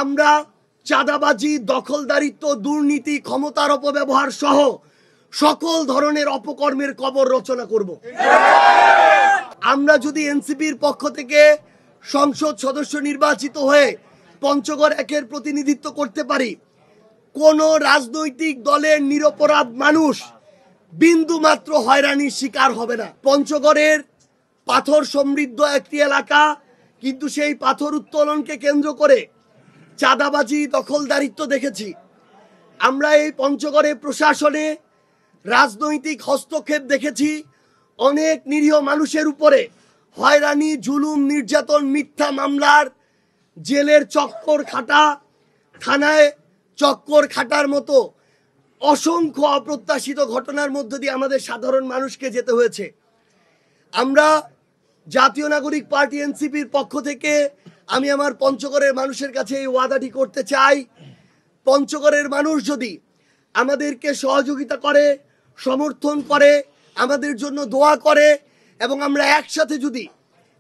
আমরা চাঁদাবাজি, দখলদারিত্ব, দুর্নীতি, ক্ষমতার অপব্যবহার সহ সকল ধরনের অপকর্মের কবর রচনা করব। আমরা যদি এনসিপির পক্ষ থেকে সংসদ সদস্য নির্বাচিত হয়ে পঞ্চগড় একের প্রতিনিধিত্ব করতে পারি, কোন রাজনৈতিক দলের নিরপরাধ মানুষ বিন্দু মাত্র হয়রানির শিকার হবে না। পঞ্চগড়ের পাথর সমৃদ্ধ একটি এলাকা, কিন্তু সেই পাথর উত্তোলনকে কেন্দ্র করে চাঁদাবাজি, দখলদারিত্ব দেখেছি। আমরা এই পঞ্চগড়ে প্রশাসনে রাজনৈতিক হস্তক্ষেপ দেখেছি। অনেক নিরীহ মানুষের উপরে হয়রানি, জুলুম, নির্যাতন, মিথ্যা মামলার জেলের চক্কর খাটা, থানায় চক্কর খাটার মতো অসংখ্য অপ্রত্যাশিত ঘটনার মধ্য দিয়ে আমাদের সাধারণ মানুষকে যেতে হয়েছে। আমরা জাতীয় নাগরিক পার্টি এনসিপির পক্ষ থেকে আমি আমার পঞ্চগড়ের মানুষের কাছে এই ওয়াদাটি করতে চাই, পঞ্চগড়ের মানুষ যদি আমাদেরকে সহযোগিতা করে, সমর্থন করে, আমাদের জন্য দোয়া করে এবং আমরা একসাথে যদি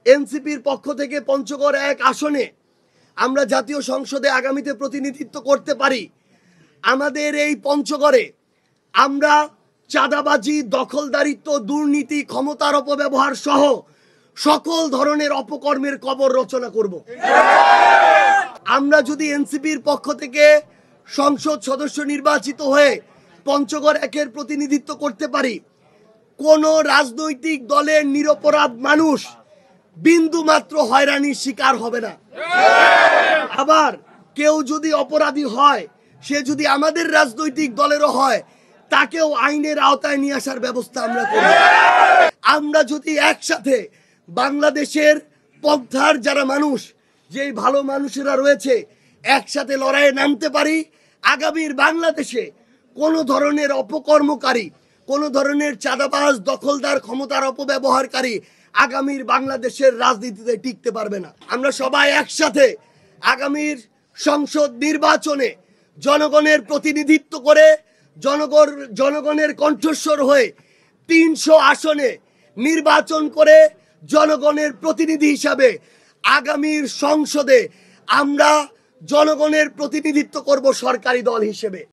এনসিপির পক্ষ থেকে পঞ্চগড় এক আসনে আমরা জাতীয় সংসদে আগামীতে প্রতিনিধিত্ব করতে পারি, আমাদের এই পঞ্চগড়ে আমরা চাঁদাবাজি, দখলদারিত্ব, দুর্নীতি, ক্ষমতার অপব্যবহার সহ সকল ধরনের অপকর্মের কবর রচনা করব। আমরা যদি এনসিপির পক্ষ থেকে সংসদ সদস্য নির্বাচিত হয়ে পঞ্চগড় একের প্রতিনিধিত্ব করতে পারি, কোন রাজনৈতিক দলের নিরপরাধ মানুষ বিন্দু মাত্র হয়রানির শিকার হবে না। আবার কেউ যদি অপরাধী হয়, সে যদি আমাদের রাজনৈতিক দলেরও হয়, তাকেও আইনের আওতায় নিয়ে আসার ব্যবস্থা আমরা করব। আমরা যদি একসাথে বাংলাদেশের পন্থার যারা মানুষ, যেই ভালো মানুষেরা রয়েছে, একসাথে লড়াইয়ে নামতে পারি, আগামীর বাংলাদেশে কোনো ধরনের অপকর্মকারী, কোনো ধরনের চাঁদাবাজ, দখলদার, ক্ষমতার অপব্যবহারকারী আগামীর বাংলাদেশের রাজনীতিতে টিকতে পারবে না। আমরা সবাই একসাথে আগামীর সংসদ নির্বাচনে জনগণের প্রতিনিধিত্ব করে, জনগণের কণ্ঠস্বর হয়ে ৩০০ আসনে নির্বাচন করে জনগণের প্রতিনিধি হিসাবে আগামীর সংসদে আমরা জনগণের প্রতিনিধিত্ব করব সরকারি দল হিসেবে।